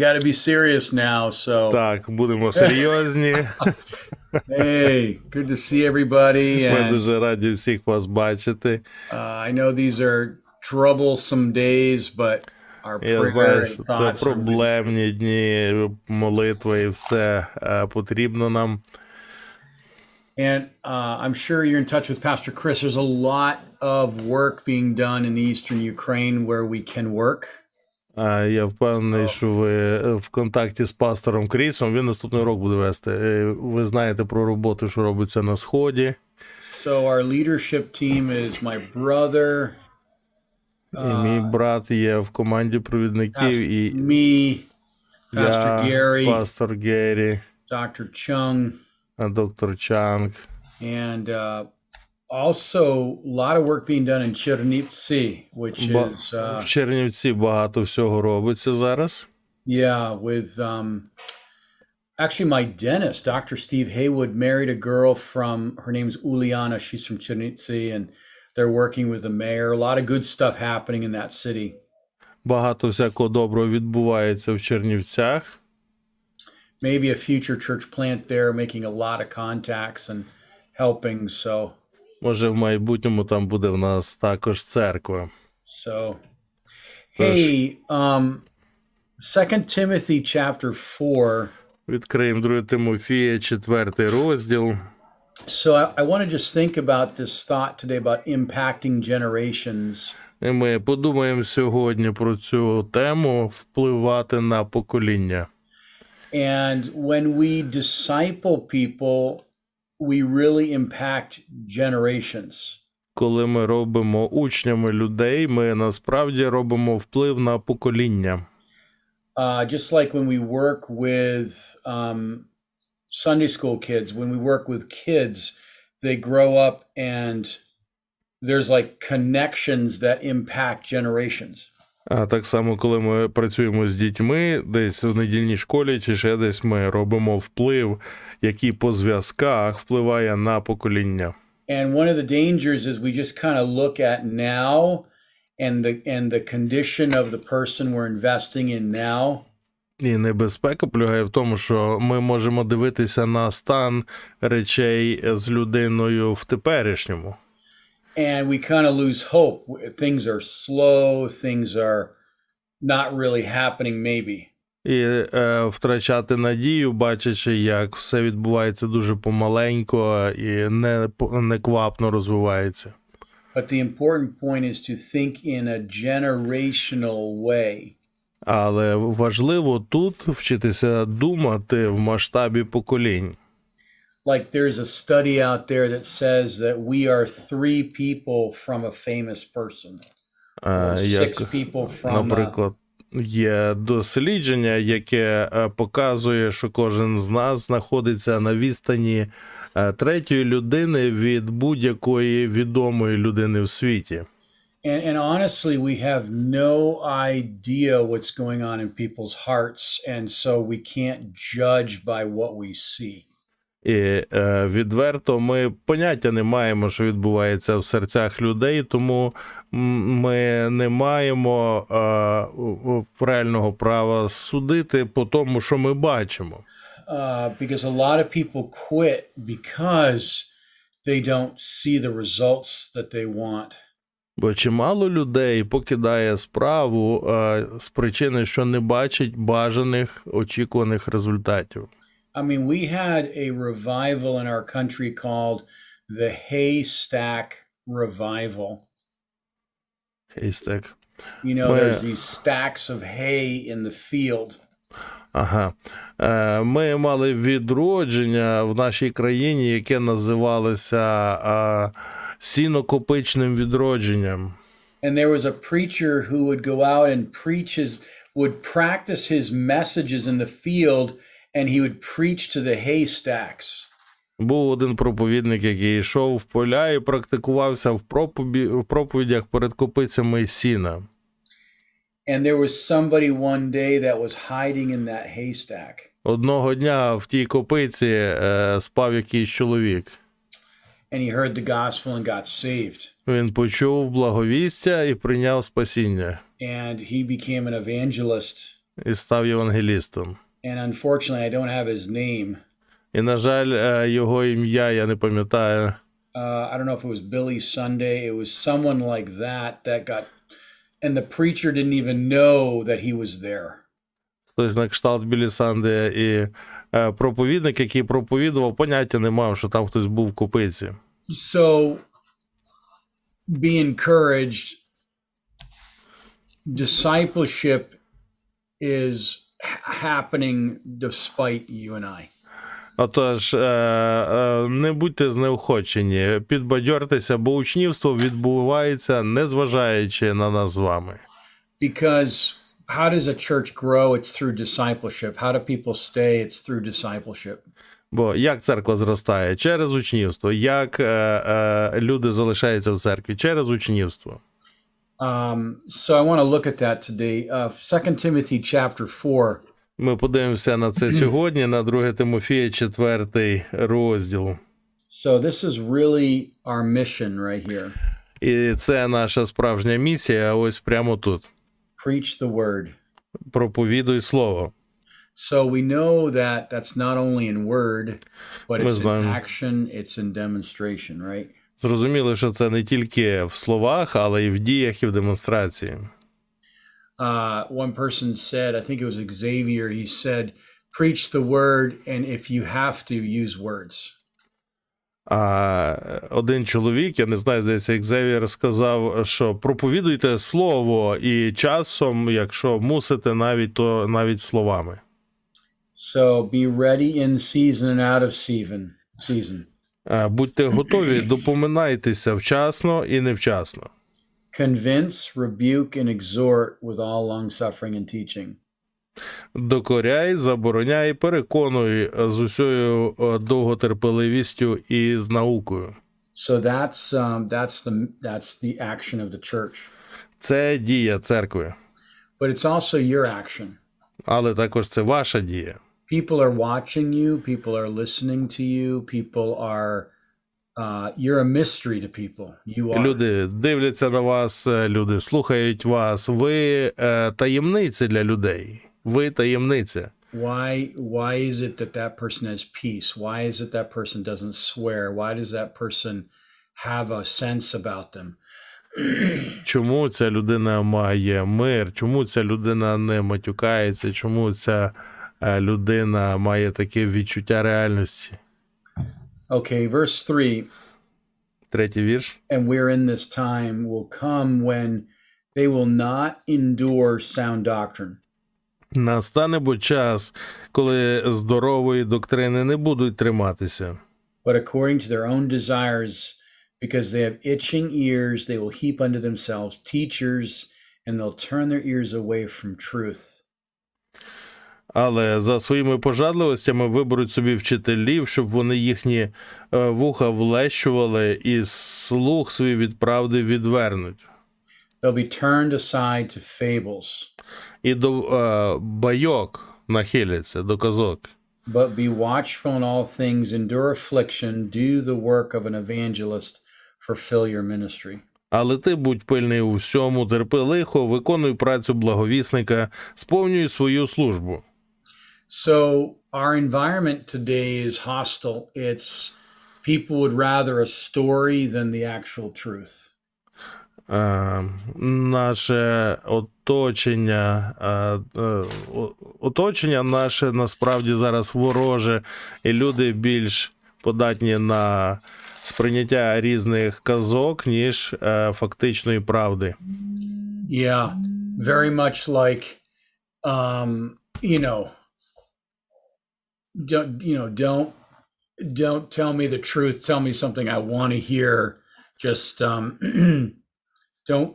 got to be serious now, so. Так, будемо серйозні. Hey, good to see everybody. Ми And дуже раді всіх вас бачити. I know these are troublesome days, but our Я prayer знаю, and що це thoughts are with проблемні дні, молитва і все потрібно нам. And I'm sure you're in touch with Pastor Chris. There's a lot of work being done in eastern Ukraine where we can work. Я впевнений, що ви в контакті з пастором Крісом. Він наступний урок буде вести. Ви знаєте про роботу, що робиться на Сході. So our leadership team is my brother, І мій брат є в команді провідників, і me, Pastor я, Gary, пастор Геррі, Dr. Chung, доктор Чанг. and also a lot of work being done in Chernivtsi, which is В Чернівці багато всього робиться зараз. yeah, with actually my dentist, Dr. Steve Haywood, married a girl from, her name's Uliana, she's from Chernivtsi, and they're working with the mayor. A lot of good stuff happening in that city. Багато всякого доброго відбувається в Чернівцях. Maybe a future church plant there, making a lot of contacts and helping, so Може, в майбутньому там буде в нас також церква. So, hey, 2 Timothy chapter 4. Відкриємо 2 Тимофія, 4 розділ. So I want to just think about this thought today about impacting generations. І ми подумаємо сьогодні про цю тему «Впливати на покоління». And when we disciple people, we really impact generations. Коли ми робимо учнями людей, ми насправді робимо вплив на покоління. Just like when we work with Sunday school kids, when we work with kids, they grow up and there's like connections that impact generations. А так само, коли ми працюємо з дітьми, десь в недільній школі чи ще десь ми робимо вплив, який по зв'язках впливає на покоління. And one of the dangers is we just kind of look at now and the condition of the person we're investing in now. І небезпека полягає в тому, що ми можемо дивитися на стан речей з людиною в теперішньому. And we kind of lose hope. Things are slow, things are not really happening maybe. І втрачати надію, бачачи, як все відбувається дуже помаленько і неквапно розвивається. But the important point is to think in a generational way. Але важливо тут вчитися думати в масштабі поколінь. Like there's a study out there that says that we are 3 people from a famous person. Or 6 people from наприклад, є дослідження, яке показує, що кожен з нас знаходиться на відстані третьої людини від будь-якої відомої людини в світі. And honestly, we have no idea what's going on in people's hearts, and so we can't judge by what we see. І відверто ми поняття не маємо, що відбувається в серцях людей, тому ми не маємо реального права судити по тому, що ми бачимо. Because a lot of people quit because they don't see the results that they want. Бо чимало людей покидає справу з причини, що не бачить бажаних, очікуваних результатів. I mean, we had a revival in our country called the Haystack Revival. Haystack. You know, there's these stacks of hay in the field. Ага. Ми мали відродження в нашій країні, яке називалося сінокопичним відродженням. And there was a preacher who would go out and would practice his messages in the field, and he would preach to the haystacks. Був один проповідник, який йшов в поля і практикувався в проповідях перед копицями сіна. And there was somebody one day that was hiding in that haystack. Одного дня в тій копиці спав якийсь чоловік. And he heard the gospel and got saved. Він почув благовістя і прийняв спасіння. And he became an evangelist і став євангелістом. And unfortunately, I don't have his name. І, на жаль, його ім'я я не пам'ятаю. I don't know if it was Billy Sunday. It was someone like that got, and the preacher didn't even know that he was there. Хтось на кшталт Біллі Санде, і проповідник, який проповідував, поняття не мав, що там хтось був в копиці. So, be encouraged. Discipleship is happening despite you and I. Отож, не будьте знеохочені, підбадьортеся, бо учнівство відбувається, незважаючи на нас з вами. Because how does a church grow? It's through discipleship. How do people stay? It's through discipleship. Бо як церква зростає? Через учнівство. Як люди залишаються в церкві? Через учнівство. So I want to look at that today. 2 Timothy chapter 4. Ми подивимося на це сьогодні, на 2 Тимофія, 4 розділ. So this is really our mission right here. І це наша справжня місія, ось прямо тут. Preach the word. Проповідуй слово. So we know that that's not only in word, but Ми it's in знаємо. action, it's in demonstration, right? Зрозуміло, що це не тільки в словах, але й в діях, і в демонстрації. One person said, I think it was Xavier, he said, preach the word, and if you have to, use words. Один чоловік, я не знаю, здається, Екзевір сказав, що проповідуйте слово, і часом, якщо мусите, навіть словами. So be ready in season and out of season. Будьте готові, допоминайтеся вчасно і невчасно. Convince, rebuke, and exhort with all long-suffering and teaching. Докоряй, забороняй, переконуй з усьою довготерпеливістю і з наукою. So that's the action of the church. Це дія церкви. But it's also your action. Але також це ваша дія. People are watching you, people are listening to you, people are you're a mystery to people. You are. Люди дивляться на вас, люди слухають вас. Ви таємниця для людей. Ви таємниця. Why is it that person has peace? Why is it that person doesn't swear? Why does that person have a sense about them? Чому ця людина має мир? Чому ця людина не матюкається? Чому ця людина має таке відчуття реальності? Okay, verse 3. Третій вірш. And we're in this time will come when they will not endure sound doctrine. Настане бо час, коли здорової доктрини не будуть триматися. But according to their own desires, because they have itching ears, they will heap unto themselves teachers, and they'll turn their ears away from truth. Але за своїми пожадливостями виберуть собі вчителів, щоб вони їхні вуха влещували і слух свій від правди відвернуть. They'll be turned aside to fables. І до байок нахиляться, до казок. But be watchful in all things, endure affliction, do the work of an evangelist, fulfill your ministry. Але ти будь пильний у всьому, терпи лихо, виконуй працю благовісника, сповнюй свою службу. So our environment today is hostile. It's people would rather a story than the actual truth. Наше оточення наше насправді зараз вороже, і люди більш податні на сприйняття різних казок, ніж фактичної правди. Yeah, very much like, don't tell me the truth. Tell me something I want to hear. Just don't.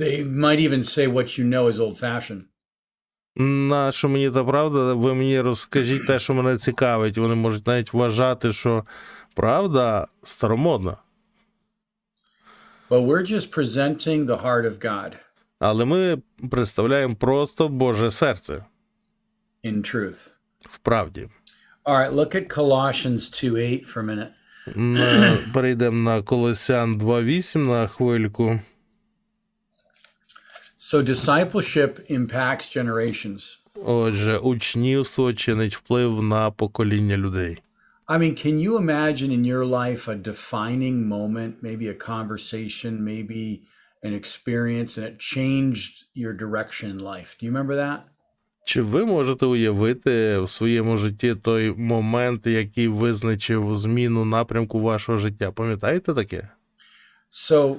They might even say what you know is old-fashioned. Нащо мені та правда? Ви мені розкажіть те, що мене цікавить. Вони можуть навіть вважати, що правда старомодна. But we're just presenting the heart of God. Але ми представляємо просто Боже серце. In truth. В правді. All right, look at Colossians 2:8 for a minute. Перейдемо на Колосян 2:8 на хвильку. So discipleship impacts generations. Отже, учнівство чинить вплив на покоління людей. I mean, can you imagine in your life a defining moment, maybe a conversation, maybe an experience, and it changed your direction in life? Do you remember that? Чи ви можете уявити в своєму житті той момент, який визначив зміну напрямку вашого життя? Пам'ятаєте таке? So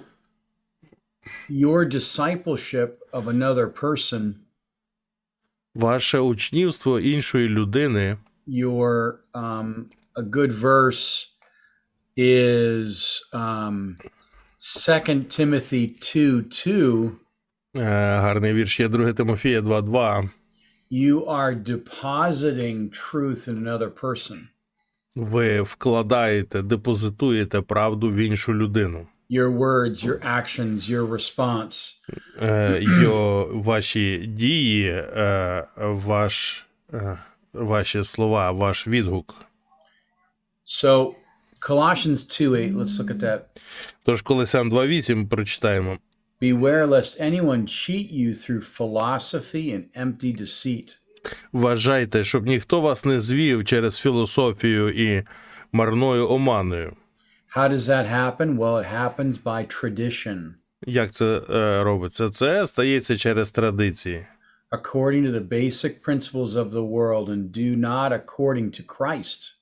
your discipleship of another person, Ваше учнівство іншої людини, your a good verse is 2 Timothy 2:2. гарний вірш є 2 Тимофія 2:2. You are depositing truth in another person. Ви вкладаєте, депозитуєте правду в іншу людину. Your words, your actions, your response. Ваші дії, ваші слова, ваш відгук. So Colossians 2:8, let's look at that. Тож Колосян 2:8 прочитаємо. Beware lest anyone cheat you through philosophy and empty deceit. Вважайте, щоб ніхто вас не звів через філософію і марною оманою. How does that happen? Well, it happens by tradition. Як це робиться? Це стається через традиції. According to the basic principles of the world and do not according to Christ.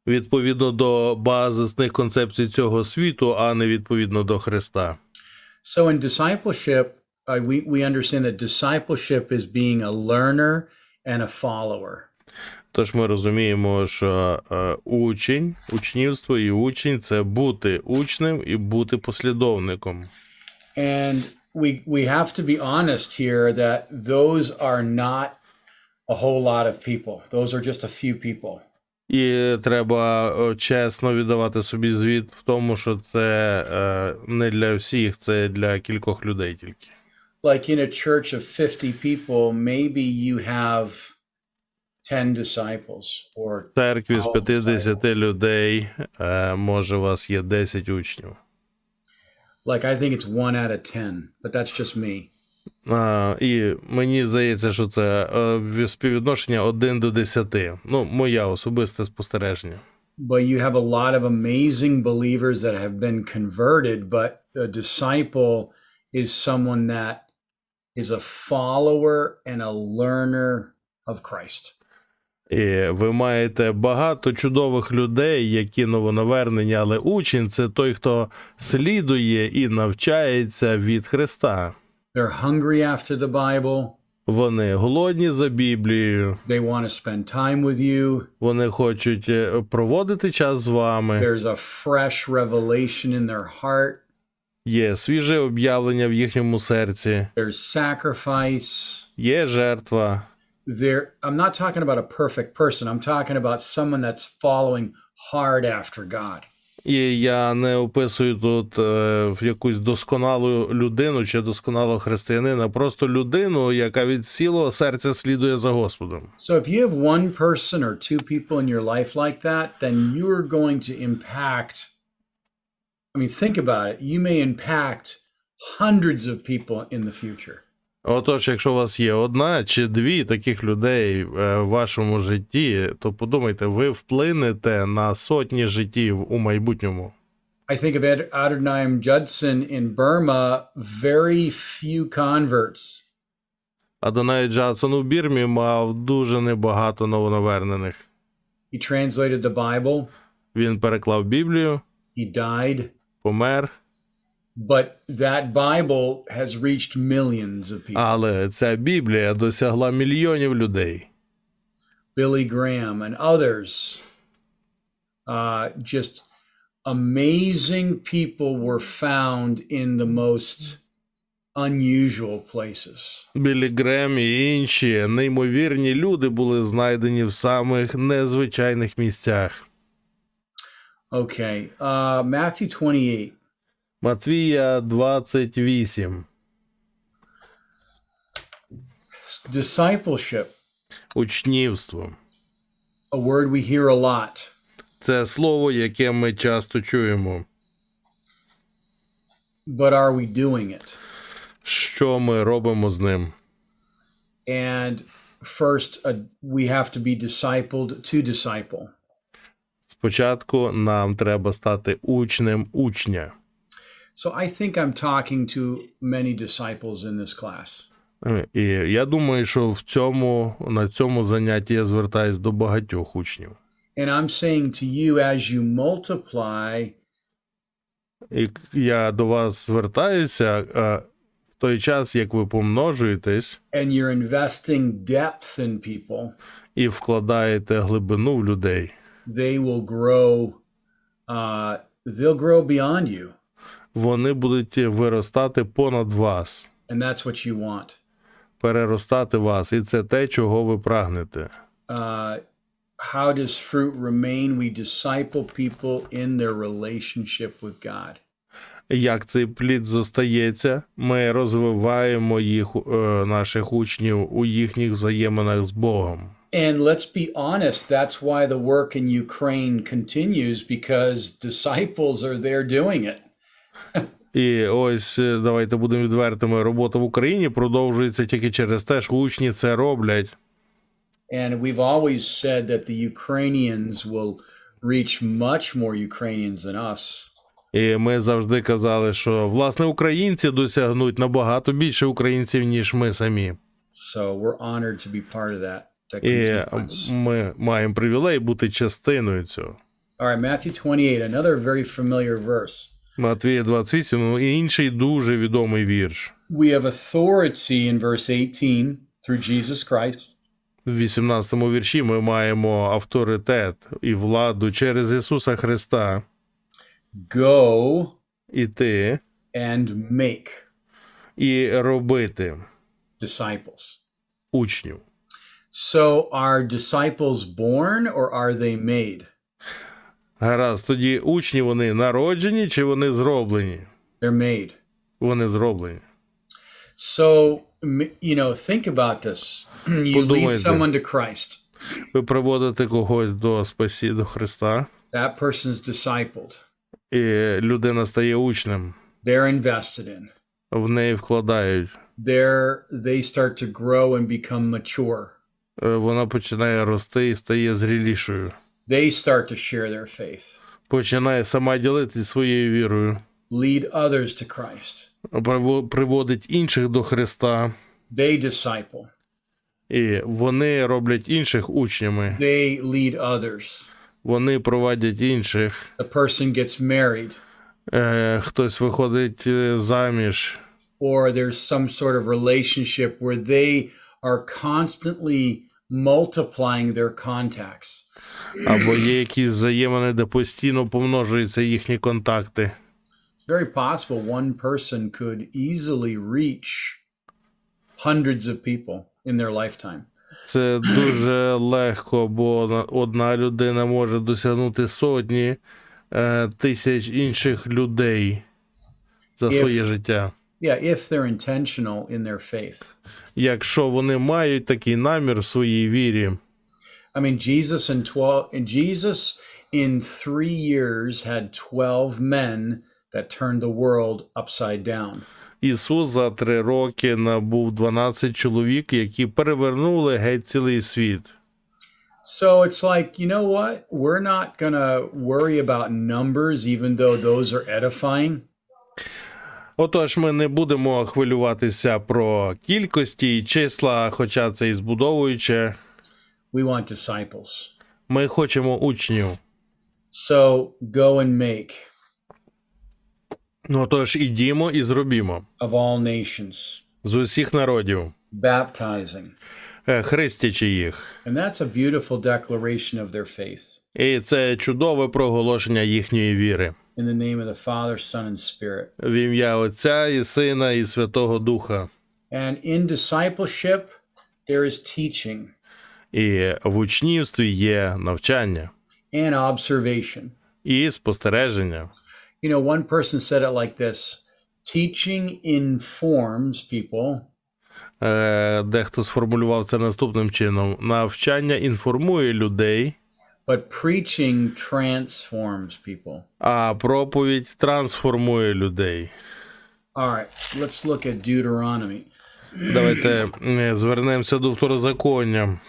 Відповідно до базисних концепцій цього світу, а не відповідно до Христа. So in discipleship, we understand that discipleship is being a learner and a follower. Тож ми розуміємо, що учнівство і учень – це бути учнем і бути послідовником. And we have to be honest here that those are not a whole lot of people. Those are just a few people. І треба чесно віддавати собі звіт в тому, що це не для всіх, це для кількох людей тільки. Like in a church of 50 people, maybe you have 10 disciples or В церкві з 50 людей, може, у вас є 10 учнів. like I think it's 1 out of 10, but that's just me. І мені здається, що це співвідношення 1 до 10. Ну, моя особисте спостереження. But you have a lot of amazing believers that have been converted, but a disciple is someone that is a follower and a learner of Christ. І ви маєте багато чудових людей, які новонавернені, але учень – це той, хто слідує і навчається від Христа. They're hungry after the Bible. Вони голодні за Біблією. They want to spend time with you. Вони хочуть проводити час з вами. There's a fresh revelation in their heart. Є свіже об'явлення в їхньому серці. There's sacrifice. Є жертва. I'm not talking about a perfect person. I'm talking about someone that's following hard after God. І я не описую тут якусь досконалу людину чи досконалого християнина, просто людину, яка від цілого серця слідує за Господом. So if you have one person or two people in your life like that, then you're going to impact, I mean, think about it. You may impact hundreds of people in the future. Отож, якщо у вас є одна чи дві таких людей в вашому житті, то подумайте, ви вплинете на сотні життів у майбутньому. I think of Adoniram Judson in Burma, very few converts. Адонай Джадсон у Бірмі мав дуже небагато новонавернених. He translated the Bible. Він переклав Біблію, He died. помер. But that Bible has reached millions of people. Але ця Біблія досягла мільйонів людей. Billy Graham and others, just amazing people were found in the most unusual places. Біллі Грем і інші неймовірні люди були знайдені в самих незвичайних місцях. Okay, Matthew 28. Матвія 28. Discipleship. Учнівство. A word we hear a lot. Це слово, яке ми часто чуємо. But are we doing it? що ми робимо з ним. And first, we have to be discipled to disciple. Спочатку нам треба стати учнем учня. So I think I'm talking to many disciples in this class. І я думаю, що на цьому занятті я звертаюсь до багатьох учнів. And I'm saying to you, as you multiply, І я до вас звертаюся в той час, як ви помножуєтесь and you're investing depth in people, і вкладаєте глибину в людей, they will grow, they'll grow beyond you. вони будуть виростати понад вас, And that's what you want. переростати вас. І це те, чого ви прагнете. How does fruit remain? We disciple people in their relationship with God. Як цей плід зостається, ми розвиваємо наших учнів у їхніх взаєминах з Богом. And let's be honest, that's why the work in Ukraine continues, because disciples are there doing it. І ось, давайте будемо відвертими, робота в Україні продовжується тільки через те, що учні це роблять. And we've always said that the Ukrainians will reach much more Ukrainians than us. І ми завжди казали, що, власне, українці досягнуть набагато більше українців, ніж ми самі. So we're honored to be part of that. І ми маємо привілей бути частиною цього. All right, Matthew 28, another very familiar verse. Матвія 28, і інший дуже відомий вірш. We have authority in verse 18 through Jesus Christ. В 18-му вірші ми маємо авторитет і владу через Ісуса Христа. Go Іти and make і робити disciples. учнів. So are disciples born or are they made? Гаразд, тоді учні, вони народжені чи вони зроблені? They're made. Вони зроблені. So, think about this. You lead Подумайте. someone to Christ. Ви приводите когось до Христа, That person's discipled. і людина стає учнем. They're invested in. В неї вкладають. They start to grow and become mature. Вона починає рости і стає зрілішою. They start to share their faith. Починає сама ділитися своєю вірою. Lead others to Christ. Приводить інших до Христа. They disciple. І вони роблять інших учнями. They lead others. Вони провадять інших. The person gets married. Хтось виходить заміж. Or there's some sort of relationship where they are constantly multiplying their contacts. Або є якісь взаємини, де постійно помножуються їхні контакти. It's very possible one person could easily reach hundreds of people in their lifetime. Це дуже легко, бо одна людина може досягнути сотні тисяч інших людей за своє життя. Yeah, if they're intentional in their faith. Якщо вони мають такий намір в своїй вірі. I mean, Jesus in 3 years had 12 men that turned the world upside down. Ісус за 3 роки набув 12 чоловік, які перевернули геть цілий світ. So it's like, you know what? We're not going to worry about numbers, even though those are edifying. Отож, ми не будемо хвилюватися про кількості і числа, хоча це і збудовуюче. We want disciples. Ми хочемо учнів. So go and make. Отож, ідімо і зробімо. Of all nations. З усіх народів. Baptizing. Хрестячи їх. And that's a beautiful declaration of their faith. І це чудове проголошення їхньої віри. In the name of the Father, Son, and Spirit. В ім'я Отця і Сина і Святого Духа. And in discipleship, there is teaching. І в учнівстві є навчання. And observation. І спостереження. You know, one person said it like this. Teaching informs people. Дехто сформулював це наступним чином. Навчання інформує людей. But preaching transforms people. А проповідь трансформує людей. All right, let's look at Deuteronomy. Давайте звернемося до второзаконня.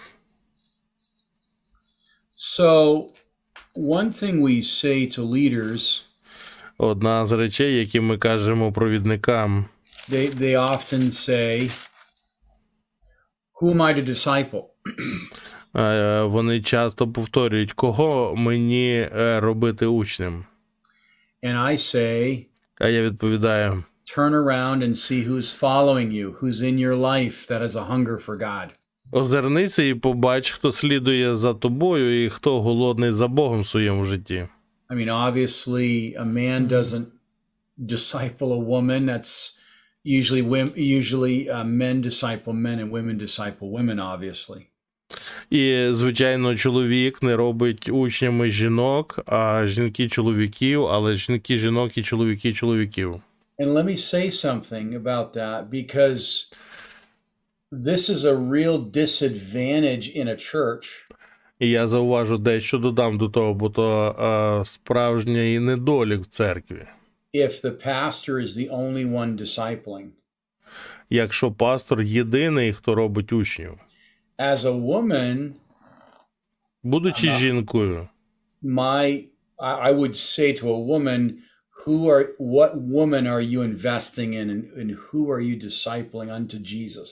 So, one thing we say to leaders, Одна з речей, які ми кажемо провідникам, they often say, who am I to disciple? вони часто повторюють, кого мені робити учнем. And I say, А я відповідаю, turn around and see who's following you, who's in your life that has a hunger for God. озирнися і побач, хто слідує за тобою і хто голодний за Богом в своєму житті. I mean, obviously, a man doesn't disciple a woman. That's usually men disciple men and women disciple women, obviously. І, звичайно, чоловік не робить учнями жінок, а жінки чоловіків, але жінки жінок і чоловіки чоловіків. And let me say something about that, because this is a real disadvantage in a church. І я зауважу дещо додам до того, бо то справжній недолік в церкві. If the pastor is the only one discipling. Якщо пастор єдиний, хто робить учнів. As a woman, Будучи жінкою, I would say to a woman, what woman are you investing in, and who are you discipling unto Jesus?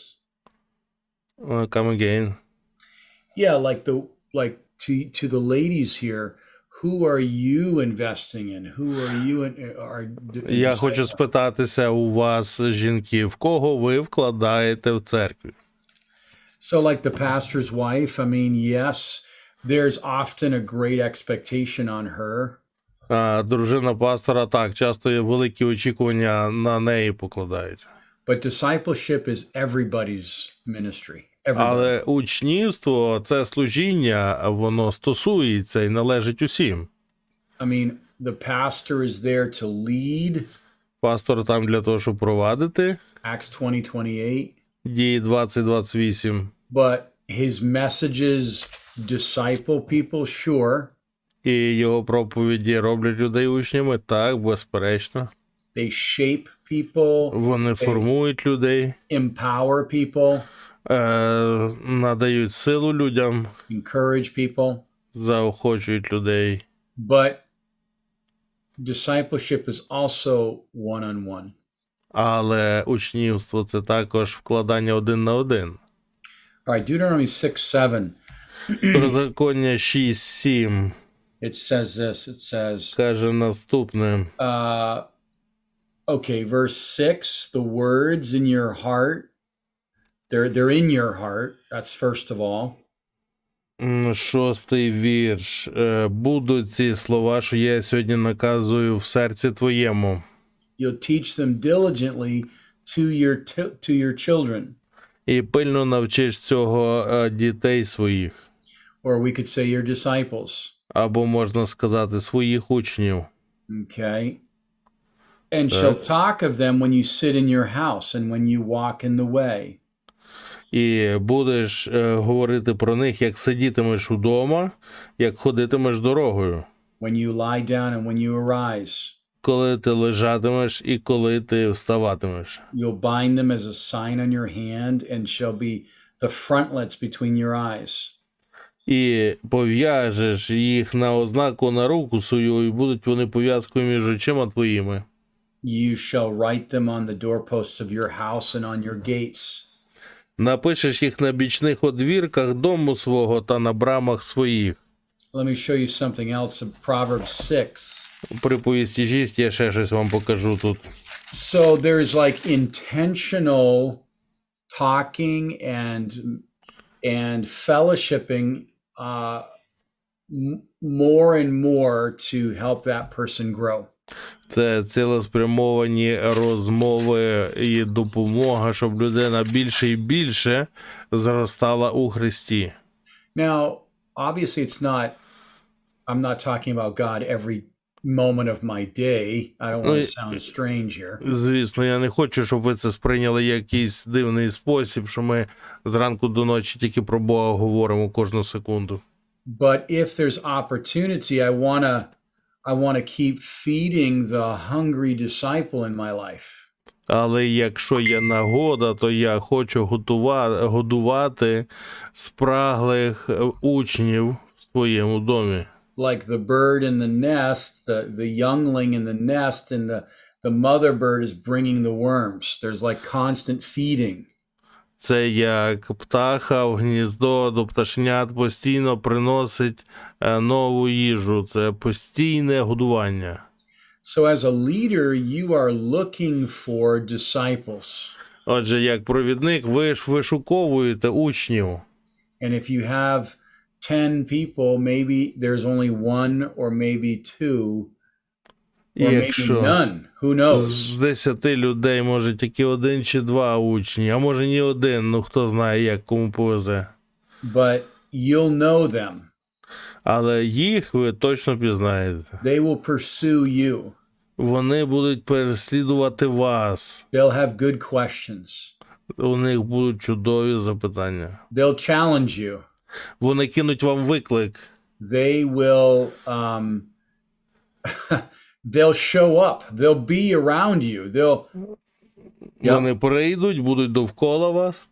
come again. Yeah, to the ladies here, who are you investing in? Who are you Я хочу спитатися у вас, жінки, в кого ви вкладаєте в церкві? So like the pastor's wife, I mean, yes, there's often a great expectation on her. Дружина пастора, так, часто є великі очікування на неї покладають. But discipleship is everybody's ministry. Але учнівство, це служіння, воно стосується і належить усім. I mean, the pastor is there to lead. Пастор там для того, щоб провадити. Acts 20:28. Дії 20:28. But his messages disciple people, sure. І його проповіді роблять людей учнями, так, безперечно. They shape people. Вони формують людей. Empower people. Надають силу людям. Encourage people. Заохочують людей. But discipleship is also one-on-one. Але учнівство – це також вкладання один на один. All right, Deuteronomy 6:7. Второзаконня 6:7. It says this. It says, Каже наступне. Okay, verse 6, the words in your heart, they're in your heart. That's first of all. 6-й вірш. Будуть ці слова, що я сьогодні наказую в серці твоєму. You'll teach them diligently to your children. І пильно навчиш цього дітей своїх. Or we could say your disciples. Або можна сказати своїх учнів. Okay. And shall talk of them when you sit in your house and when you walk in the way. І будеш говорити про них, як сидітимеш удома, як ходитимеш дорогою. When you lie down and when you arise. Коли ти лежатимеш і коли ти вставатимеш. You'll bind them as a sign on your hand and shall be the frontlets between your eyes. І пов'яжеш їх на ознаку на руку свою, і будуть вони пов'язкою між очима твоїми. You shall write them on the doorposts of your house and on your gates. Напишеш їх на бічних одвірках дому свого та на брамах своїх. Let me show you something else in Proverbs 6. Приповісті 6, я ще щось вам покажу тут. So there's like intentional talking and fellowshipping more and more to help that person grow. Це цілеспрямовані розмови і допомога, щоб людина більше і більше зростала у Христі. Now, obviously I'm not talking about God every moment of my day. I don't want to sound strange here. Звісно, я не хочу, щоб ви це сприйняли як якийсь дивний спосіб, що ми зранку до ночі тільки про Бога говоримо кожну секунду. But if there's opportunity, I want to keep feeding the hungry disciple in my life. Але якщо є нагода, то я хочу годувати спраглих учнів в своєму домі. Like the bird in the nest, the youngling in the nest, and the mother bird is bringing the worms. There's like constant feeding. Це як птаха в гніздо до пташнят постійно приносить нову їжу. Це постійне годування. So as a leader, you are looking for disciples. Отже, як провідник, ви ж вишуковуєте учнів. And if you have 10 people, maybe there's only one or maybe two, or maybe none. Who knows? З 10 людей може тільки 1 чи 2 учні, а може ні один, ну хто знає, як кому повезе. But you'll know them. Але їх ви точно пізнаєте. They will pursue you. Вони будуть переслідувати вас. They'll have good questions. У них будуть чудові запитання. They'll challenge you. Вони кинуть вам виклик. They will they'll show up. They'll be around you. Вони прийдуть, будуть довкола вас.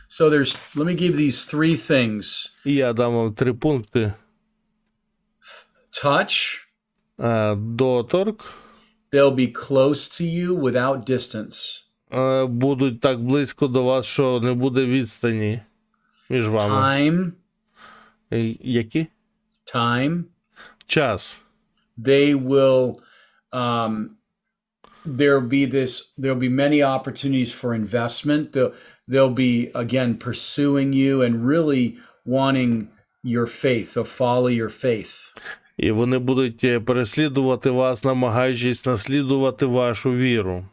So let me give these 3 things. І я дам вам 3 пункти. Touch. Доторк. They'll be close to you without distance. Будуть так близько до вас, що не буде відстані між вами. Time. Які? Time. Час. They will there'll be many opportunities for investment. They'll be again pursuing you and really wanting your faith. They'll follow your faith. І вони будуть переслідувати вас, намагаючись наслідувати вашу віру.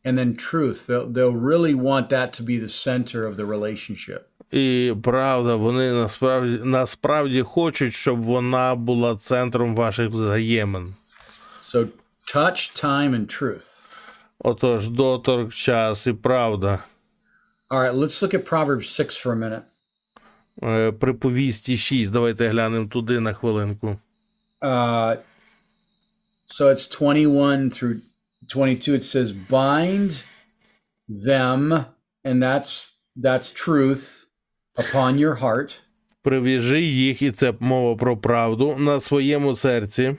And then truth. They'll really want that to be the center of the relationship. І правда, вони насправді хочуть, щоб вона була центром ваших взаємин. So touch, time, and truth. Отож, доторк, час і правда. All right, let's look at Proverbs 6 for a minute. Приповісті 6. Давайте глянемо туди на хвилинку. So it's 21 through 22. It says, bind them, and that's truth, upon your heart. Прив'яжи їх, і це мова про правду, на своєму серці.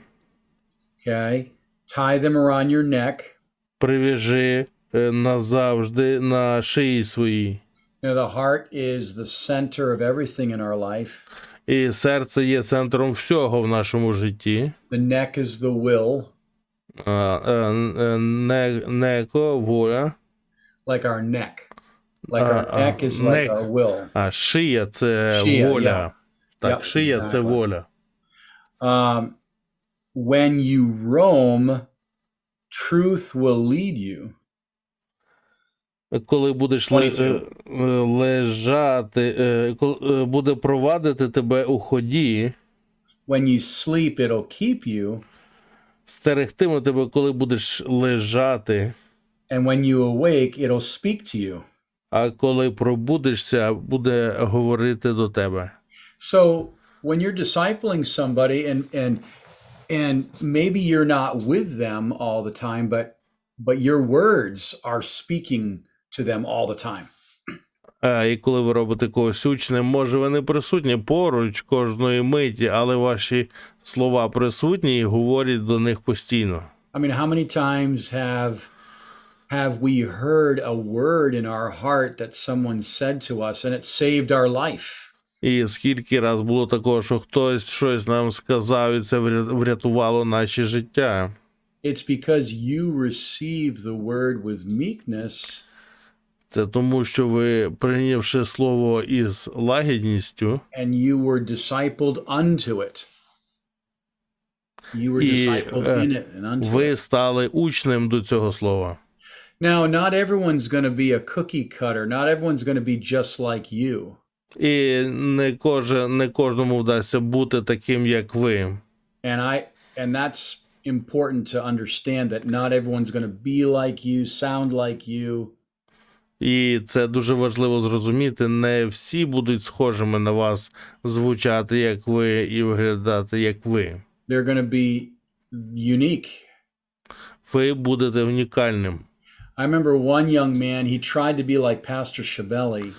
Okay. Tie them around your neck. Прив'яжи назавжди на шиї своїй. You know, the heart is the center of everything in our life. І серце є центром всього в нашому житті. The neck is the will. Неко, воля. Like our neck. Like our neck is like our will. А шия – це воля. Yeah. Так, Yep, шия – це exactly. воля. When you roam, truth will lead you. Коли будеш лежати, буде провадити тебе у ході, When you sleep, it'll keep you. стерегтиме тебе, коли будеш лежати, And when you awake, it'll speak to you. а коли пробудешся, буде говорити до тебе. So when you're discipling somebody and maybe you're not with them all the time, but your words are speaking to them all the time. І коли ви робите когось учнем, може ви не присутні поруч кожної миті, але ваші слова присутні і говорять до них постійно. I mean, how many times have we heard a word in our heart that someone said to us and it saved our life? І скільки раз було такого, що хтось щось нам сказав, і це врятувало наше життя. It's because you receive the word with meekness. Це тому, що ви, прийнявши слово із лагідністю, And you were discipled unto it. You were discipled in it and unto ви it. стали учнем до цього слова. Now, not everyone's going to be a cookie cutter. Not everyone's going to be just like you. І не кожному вдасться бути таким, як ви. And that's important to understand, that not everyone's going to be like you, sound like you. І це дуже важливо зрозуміти. Не всі будуть схожими на вас, звучати як ви і виглядати як ви. They're going to be unique. Ви будете унікальним. I remember one young man, he tried to be like Pastor Shabeli.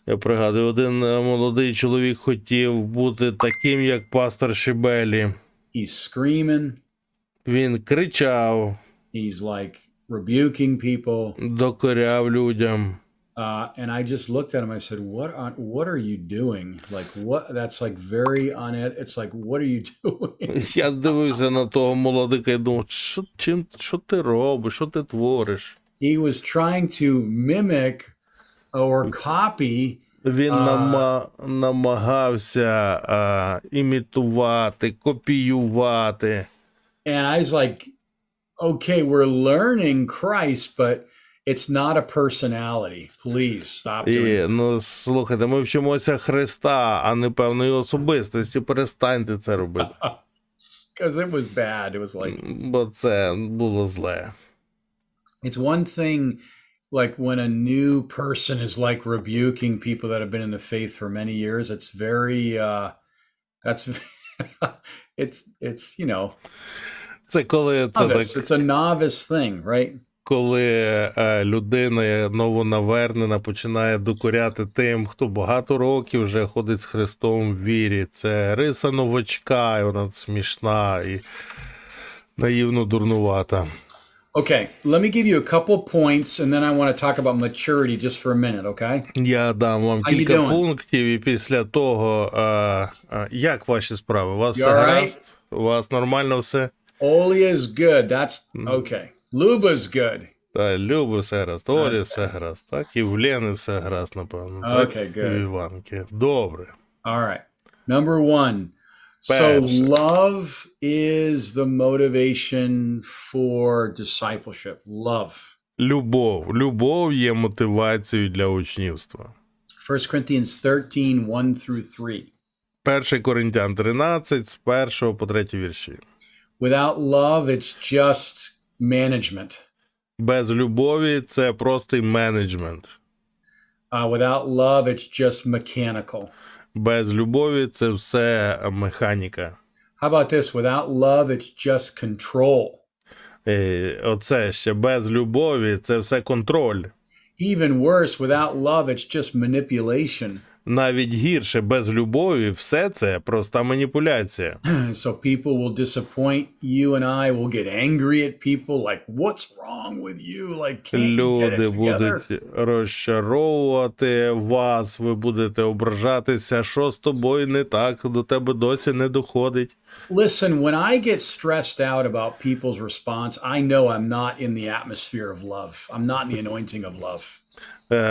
Я пригадую, один молодий чоловік хотів бути таким, як пастор Шибелі. He's screaming. Він кричав, He's like rebuking people. докоряв людям. And I just looked at him. I said, what are you doing? Like, what? That's like very it's like, what are you doing? Я дивився на того молодика і думав, що ти робиш, що ти твориш? He was trying to mimic or copy. Він намагався імітувати, копіювати. And I was like, okay, we're learning Christ, but it's not a personality. Please stop doing it. Ну, слухайте, ми вчимося Христа, а не певної особистості. Перестаньте це робити. Because it was bad. It was like... Бо це було зле. It's one thing, like when a new person is like rebuking people that have been in the faith for many years. It's very, it's, you know, Це коли це так, it's a novice thing, right? коли людина новонавернена починає докоряти тим, хто багато років вже ходить з Христом в вірі. Це риса новачка, і вона смішна і наївно дурнувата. Okay, let me give you a couple points, and then I want to talk about maturity just for a minute, okay? Я дам вам кілька пунктів, і після того, як ваші справи? У вас все гаразд? У вас нормально все? Olia is good, that's okay. Luba's good. Та, Люби все гаразд, Олі все гаразд, так? І в Лени все гаразд, напевно. Так? Okay, good. І в Іванки. Добре. All right. Number one. So love is the motivation for discipleship. Love. Любов. Любов є мотивацією для учнівства. 1 Corinthians 13, 1 through 3. 1 Коринтян 13, з 1 по 3 вірші. Without love, it's just management. Без любові це простий менеджмент. Without love, it's just mechanical. Без любові це все механіка. How about this? Without love, it's just control. Оце ще без любові це все контроль. Even worse, without love, it's just manipulation. Навіть гірше, без любові все це проста маніпуляція. So people will disappoint you and I will get angry at people like, what's wrong with you? Like, can't you get it Люди together? будуть розчаровувати вас, ви будете ображатися, що з тобою не так, до тебе досі не доходить. Listen, when I get stressed out about people's response, I know I'm not in the atmosphere of love. I'm not in the anointing of love.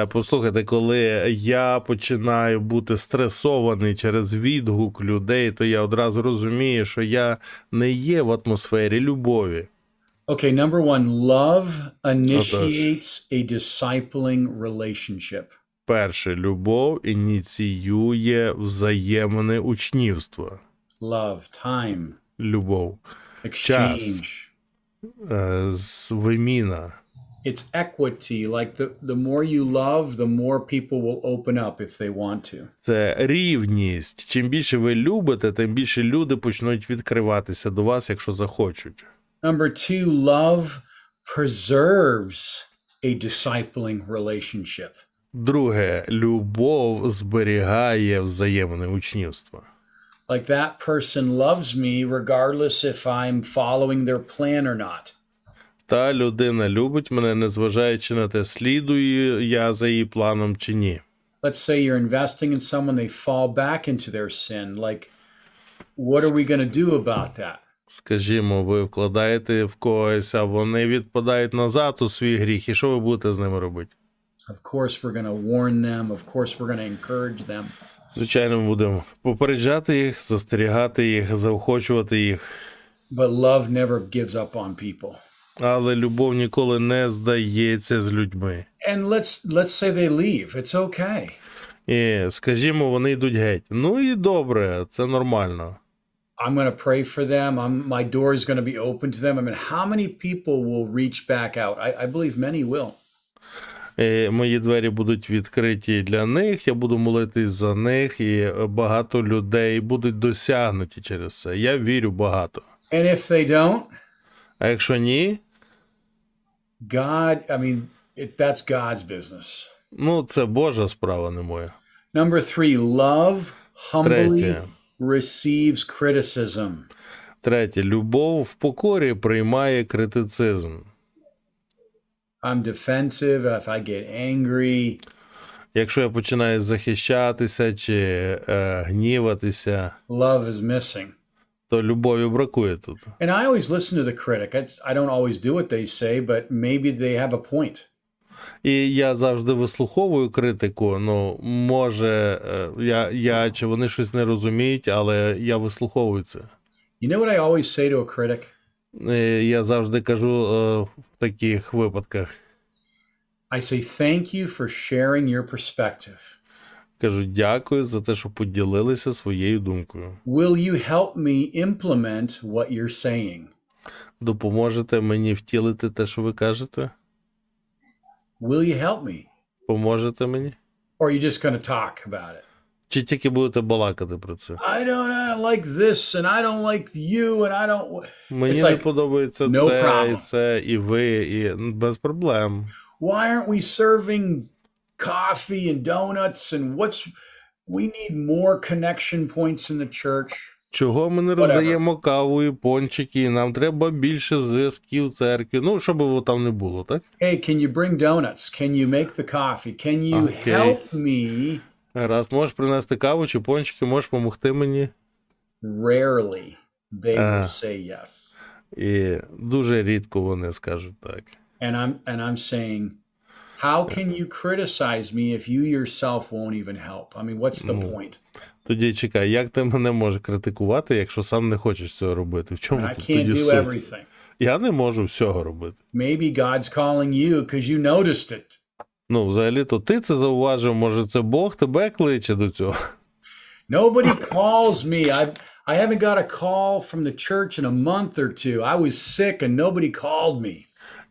Послухайте, коли я починаю бути стресований через відгук людей, то я одразу розумію, що я не є в атмосфері любові. Okay, number one, love initiates a discipling relationship. Перше, любов ініціює взаємне учнівство. Love, time. Любов. Exchange. Час. Виміна. It's equity. Like the more you love, the more people will open up if they want to. Це рівність. Чим більше ви любите, тим більше люди почнуть відкриватися до вас, якщо захочуть. Number two, love preserves a discipling relationship. Друге, любов зберігає взаємне учнівство. Like that person loves me regardless if I'm following their plan or not. Та людина любить мене, незважаючи на те, слідую я за її планом чи ні. Let's say you're investing in someone, they fall back into their sin. Like, what are we going to do about that? Скажімо, ви вкладаєте в когось, а вони відпадають назад у свій гріх. І що ви будете з ними робити? Of course, we're going to warn them. Of course, we're going to encourage them. Звичайно, ми будемо попереджати їх, застерігати їх, заохочувати їх. But love never gives up on people. Але любов ніколи не здається з людьми. And let's say they leave. It's okay. І, скажімо, вони йдуть геть. Ну і добре, це нормально. I'm going to pray for them. My door is going to be open to them. I mean, how many people will reach back out? I believe many will. Мої двері будуть відкриті для них, я буду молитись за них, і багато людей будуть досягнуті через це. Я вірю багато. And if they don't? А якщо ні? That's God's business. Ну, це Божа справа, не моя. Number 3, love humbly Третє. receives criticism. Третє. Любов в покорі приймає критицизм. I'm defensive if I get angry. Якщо я починаю захищатися чи гніватися, Love is missing. то любові бракує тут. And I always listen to the critic. I don't always do what they say, but maybe they have a point. І я завжди вислуховую критику, ну, може, я чи вони щось не розуміють, але я вислуховую це. You know what I always say to a critic? Я завжди кажу в таких випадках. I say thank you for sharing your perspective. Кажу, дякую за те, що поділилися своєю думкою. Will you help me implement what you're saying? Допоможете мені втілити те, що ви кажете? Will you help me? Поможете мені? Or are you just going to talk about it? Чи тільки будете балакати про це? I don't like this, and I don't like you, and I don't... Мені не подобається це, і ви, і без проблем. Why aren't we serving coffee and donuts, and we need more connection points in the church? Чого ми не роздаємо каву і пончики, нам треба більше зв'язків в церкві, ну, щоб його там не було, так? Hey, can you bring donuts? Can you make the coffee? Can you help me? Раз, можеш принести каву чи пончики, можеш допомогти мені? Rarely they will say yes. І дуже рідко вони скажуть так. And I'm saying, how can you criticize me if you yourself won't even help? I mean, what's the point? Тоді чекай, як ти мене можеш критикувати, якщо сам не хочеш цього робити? В чому тут тоді суть? Я не можу всього робити. Maybe God's calling you because you noticed it. Ну, взагалі-то ти це зауважив, може це Бог тебе кличе до цього? Nobody calls me. I haven't got a call from the church in a month or two. I was sick and nobody called me.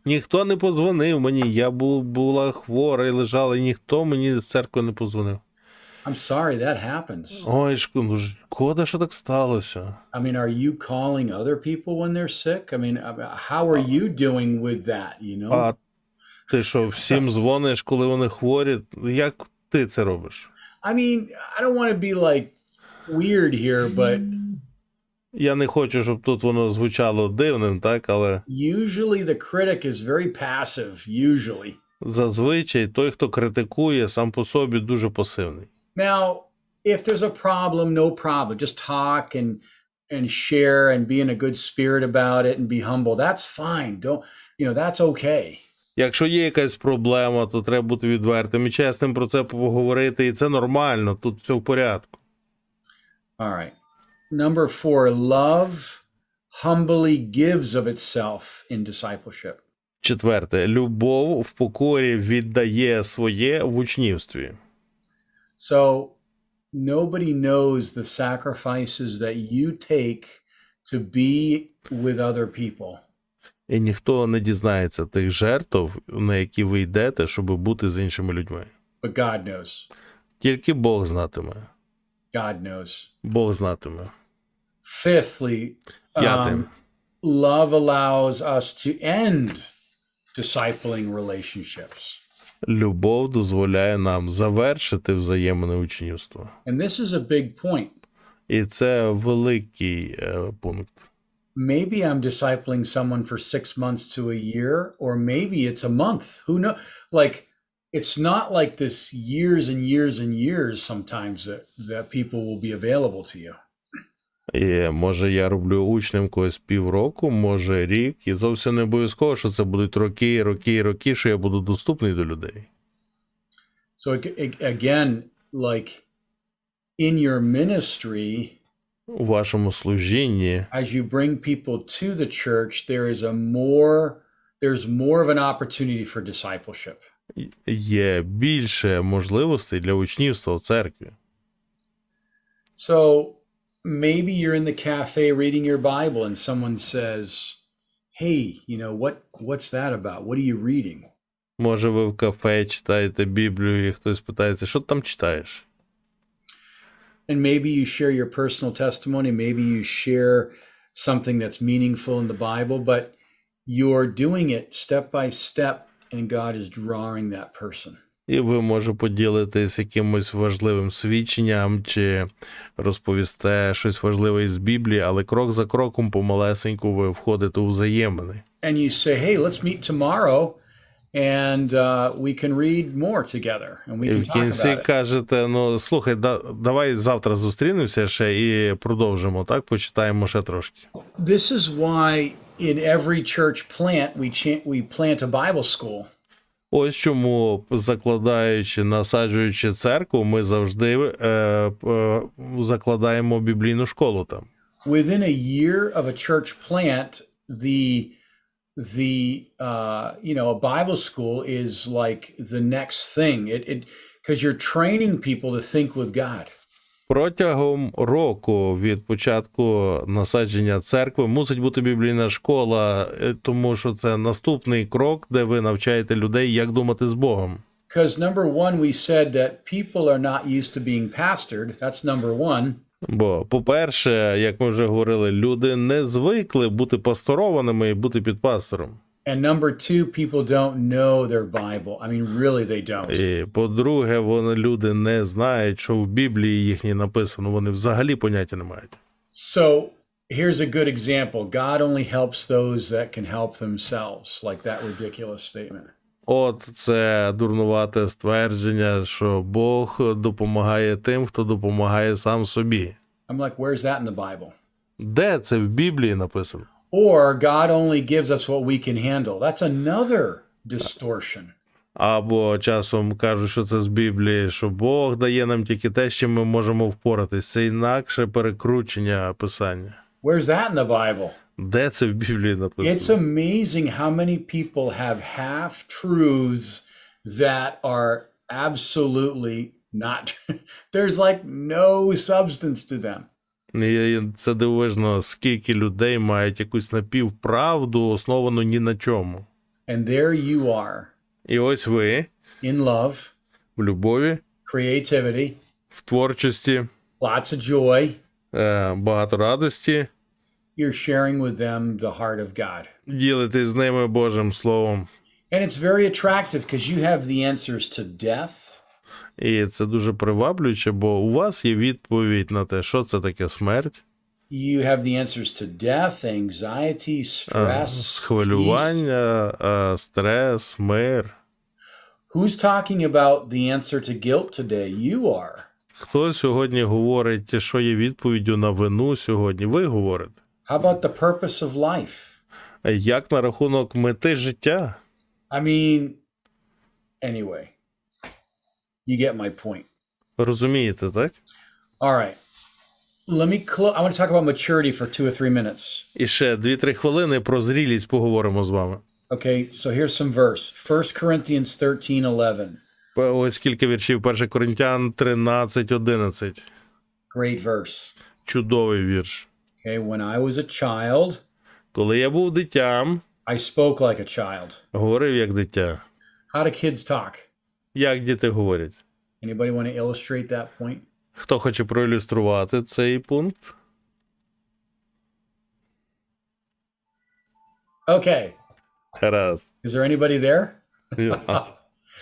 Ніхто не подзвонив мені, я була хвора і лежала, і ніхто мені з церкви не подзвонив. I'm sorry, that happens. Ой, шкода, що так сталося. I mean, are you calling other people when they're sick? I mean, how are you doing with that, you know? А ти що, всім дзвониш, коли вони хворі? Як ти це робиш? I mean, I don't want to be like weird here, but я не хочу, щоб тут воно звучало дивним, так, але usually the critic is very passive, usually. Зазвичай той, хто критикує, сам по собі дуже пасивний. Now, if there's a problem, no problem. Just talk and share and be in a good spirit about it and be humble. That's fine. That's okay. Якщо є якась проблема, то треба бути відвертим і чесним про це поговорити, і це нормально, тут все в порядку. All right. Number 4, love humbly gives of itself in discipleship. Четверте. Любов в покорі віддає своє в учнівстві. So, nobody knows the sacrifices that you take to be with other people. І ніхто не дізнається тих жертв, на які ви йдете, щоб бути з іншими людьми. But God knows. Тільки Бог знатиме. God knows. Бог знатиме. Fifthly, love allows us to end discipling relationships. Любов дозволяє нам завершити взаємне учнівство. And this is a big point. І це великий пункт. Maybe I'm discipling someone for 6 months to a year, or maybe it's a month. Who knows? Like, it's not like this years and years and years sometimes that people will be available to you. І може я роблю учнем когось півроку, може рік, і зовсім не обов'язково, що це будуть роки, роки, роки, що я буду доступний до людей. So again, like in your ministry, у вашому служінні, as you bring people to the church, there's more of an opportunity for discipleship. Є більше можливостей для учнівства в церкві. So maybe you're in the cafe reading your Bible and someone says, "Hey, what's that about? What are you reading?" Може, ви в кафе читаєте Біблію, і хтось питається, що ти там читаєш? And maybe you share your personal testimony, maybe you share something that's meaningful in the Bible, but you're doing it step by step, and God is drawing that person. І ви може поділитись якимось важливим свідченням чи розповісте щось важливе із Біблії, але крок за кроком помалесеньку ви входите у взаємини. And you say, hey, let's meet tomorrow, and we can read more together, and we І can в talk кінці about it. кажете, ну, слухай, давай завтра зустрінемося ще і продовжимо, так? Почитаємо ще трошки. This is why in every church plant we plant a Bible school. Ось чому, закладаючи, насаджуючи церкву, ми завжди закладаємо біблійну школу там. Within a year of a church plant, a Bible school is like the next thing. Because you're training people to think with God. Протягом року від початку насадження церкви мусить бути біблійна школа, тому що це наступний крок, де ви навчаєте людей, як думати з Богом. Because number one, we said that people are not used to being pastored. That's number one. Бо, по-перше, як ми вже говорили, люди не звикли бути пасторованими і бути під пастором. And number two, people don't know their Bible. I mean, really, they don't. І, по-друге, люди не знають, що в Біблії їхній написано, вони взагалі поняття не мають. So here's a good example. God only helps those that can help themselves, like that ridiculous statement. От це дурнувате ствердження, що Бог допомагає тим, хто допомагає сам собі. I'm like, where's that in the Bible? Де це в Біблії написано? Or God only gives us what we can handle. That's another distortion. Або часом кажуть, що це з Біблії, що Бог дає нам тільки те, з чим ми можемо впоратись. Це інакше перекручення Писання. Where's that in the Bible? Де це в Біблії It's написано? amazing how many people have half-truths that are absolutely not. There's like no substance to them. І це дивовижно, скільки людей мають якусь напівправду, основану ні на чому. And there you are, І ось ви in love, в любові, creativity, в творчості, lots of joy. багато радості, You're sharing with them the heart of God. ділитесь з ними Божим Словом. And it's very attractive because you have the answers to death. І це дуже приваблююче, бо у вас є відповідь на те, що це таке смерть, You have the answers to death, anxiety, stress. схвилювання, стрес, мир. Who's talking about the answer to guilt today? You are. Хто сьогодні говорить, що є відповіддю на вину сьогодні? Ви говорите. How about the purpose of life? Як на рахунок мети життя? I mean, anyway, you get my point. Розумієте, так? All right. I want to talk about maturity for 2 or 3 minutes. І ще 2-3 хвилини про зрілість поговоримо з вами. Okay, so here's some verse. 1 Corinthians 13:11. Ось кілька віршів. 1 Коринтян 13:11. Great verse. Чудовий вірш. Okay, when I was a child, Коли я був дитям, I spoke like a child. говорив як дитя. How do kids talk? Як діти говорять? Anybody want to illustrate that point? Хто хоче проілюструвати цей пункт? Okay. Гаразд. Is there anybody there?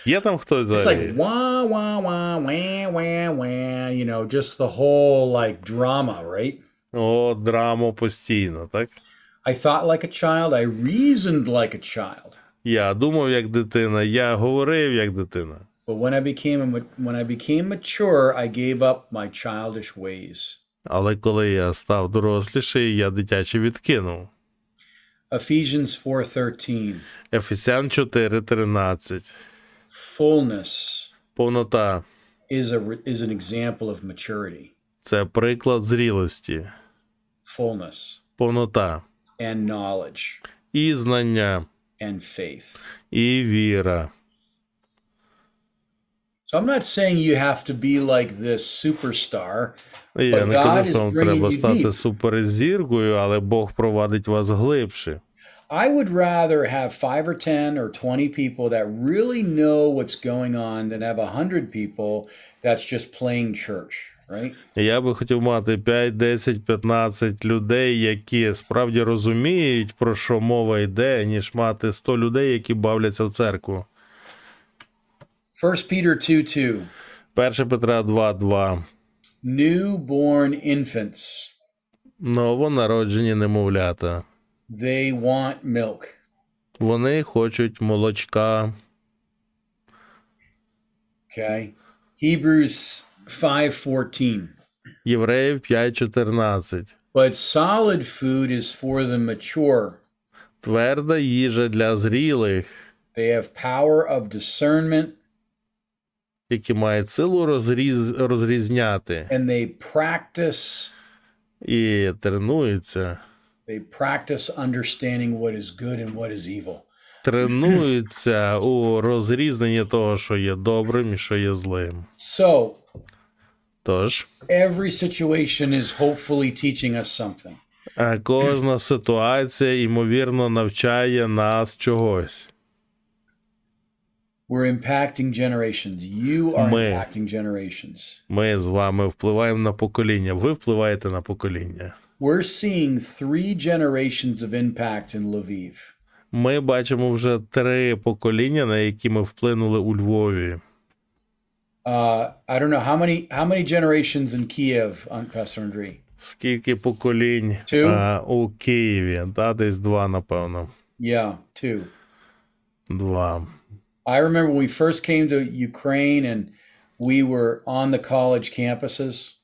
Є там хтось It's взагалі? like wah wah wah wah wah wah, you know, just the whole like drama, right? О, драму постійно, так? I thought like a child, I reasoned like a child. Я думав як дитина, я говорив як дитина. But when I became mature, I gave up my childish ways. Але коли я став доросліший, я дитяче відкинув. Ephesians 4:13. Ефесян 4:13. Fullness Повнота is an example of maturity. це приклад зрілості. Fullness Повнота and knowledge і знання, and faith. і віра. So I'm not saying you have to be like this superstar, Я but не God кажу, is що вам bringing треба you стати deep. суперзіркою, але Бог провадить вас глибше. I would rather have 5 or 10 or 20 people that really know what's going on than have 100 people that's just playing church. right? Я би хотів мати 5, 10, 15 людей, які справді розуміють, про що мова йде, ніж мати 100 людей, які бавляться в церкву. 1 Peter 2:2. 1 Петра 2:2. Newborn infants, Новонароджені немовлята. they want milk. Вони хочуть молочка. Okay. Hebrews 5:14. Євреїв 5:14. But solid food is for the mature. Тверда їжа для зрілих, They have power of discernment які мають силу розрізняти and they practice і тренуються. understanding what is good and what is evil. Тренуються у розрізненні того, що є добрим і що є злим. So, Тож, every situation is hopefully teaching us something. кожна ситуація, ймовірно, навчає нас чогось. We're impacting generations. You are Ми. impacting generations. Ми з вами впливаємо на покоління. Ви впливаєте на покоління. We're seeing 3 generations of impact in Lviv. Ми бачимо вже 3 покоління, на які ми вплинули у Львові. I don't know how many generations in Kiev, Pastor Andrei? Скільки поколінь у Києві? Десь 2, напевно. Yeah, 2. 2. I remember when we first came to Ukraine and we were on the college campuses.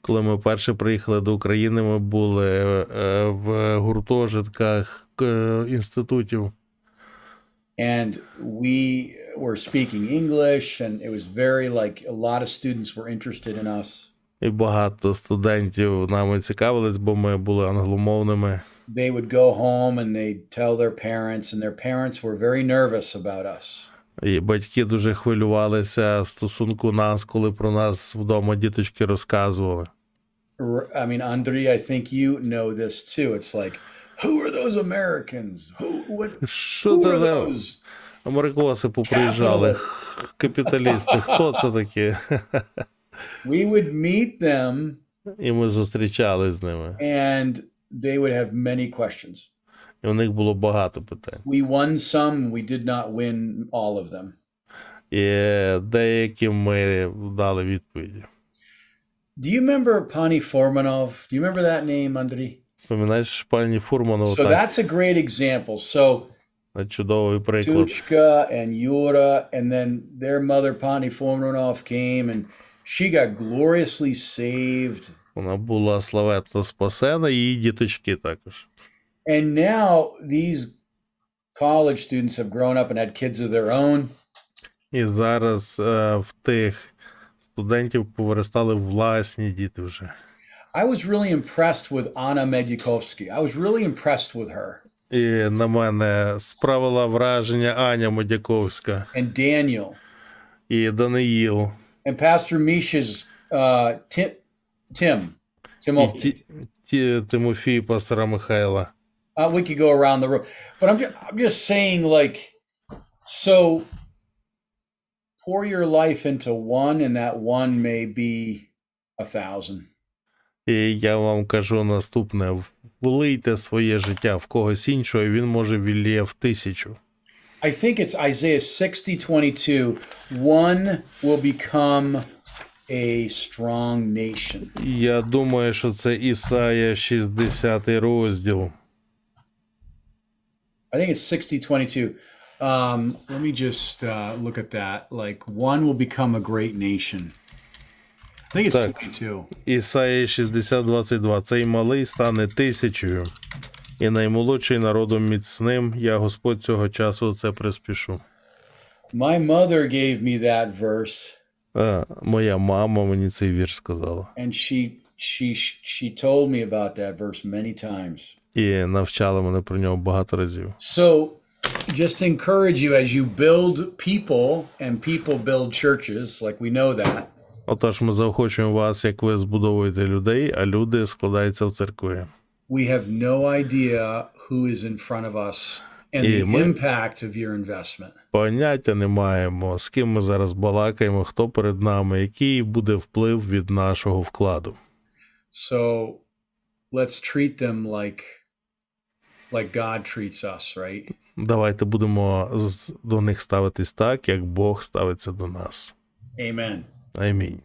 Коли ми вперше приїхали до України, ми були в гуртожитках інститутів. And we were speaking English and it was very a lot of students were interested in us. І багато студентів нами цікавились, бо ми були англомовними. They would go home and they'd tell their parents and their parents were very nervous about us. І батьки дуже хвилювалися в стосунку нас, коли про нас вдома діточки розказували. I mean, Andrei, I think you know this too. It's like, who are those Americans? Що це are за those? америкоси поприїжджали? Капіталісти, хто це такі? We would meet them. І ми зустрічались з ними. And they would have many questions. І у них було багато питань. We won some, we did not win all of them. І деякі ми дали відповіді. Do you remember Pani Formanov? Do you remember that name, Andrei? Пам'ятаєш пані Фурманову? So that's a great example. So чудовий приклад. Tuchka and Yura, and then their mother Pani Formanov came and she got gloriously saved. Вона була славетно спасена, і її діточки також. And now these college students have grown up and had kids of their own. І зараз в тих студентів повиростали власні діти вже. I was really impressed with Anna Medjukovsky. I was really impressed with her. І на мене справила враження Аня Медяковська. And Daniel. І Даниїл. And Pastor Misha's Timothy. І Тимофій, пастора Михайла. We could go around the room. But I'm just saying, so pour your life into one, and that one may be 1,000. І я вам кажу наступне. Влийте своє життя в когось іншого, і він може віліє в 1000. I think it's Isaiah 60:22. One will become a strong nation. Я думаю, що це Ісая 60 розділ. I think it's 60:22. Let me just look at that. One will become a great nation. I think it's 22. Ісая 60:22. Цей малий стане 1000, і наймолодший народом міцним. Я, Господь, цього часу це приспішу. My mother gave me that verse. Моя мама мені цей вірш сказала. And she told me about that verse many times. І навчала мене про нього багато разів. So, just encourage you as you build people, and people build churches, like we know that. Отож, ми заохочуємо вас, як ви збудовуєте людей, а люди складаються в церкви. We have no idea who is in front of us, and І the ми impact of your investment. поняття не маємо, з ким ми зараз балакаємо, хто перед нами, який буде вплив від нашого вкладу. So let's treat them like God treats us, right? Давайте будемо до них ставитись так, як Бог ставиться до нас. Amen. Амінь.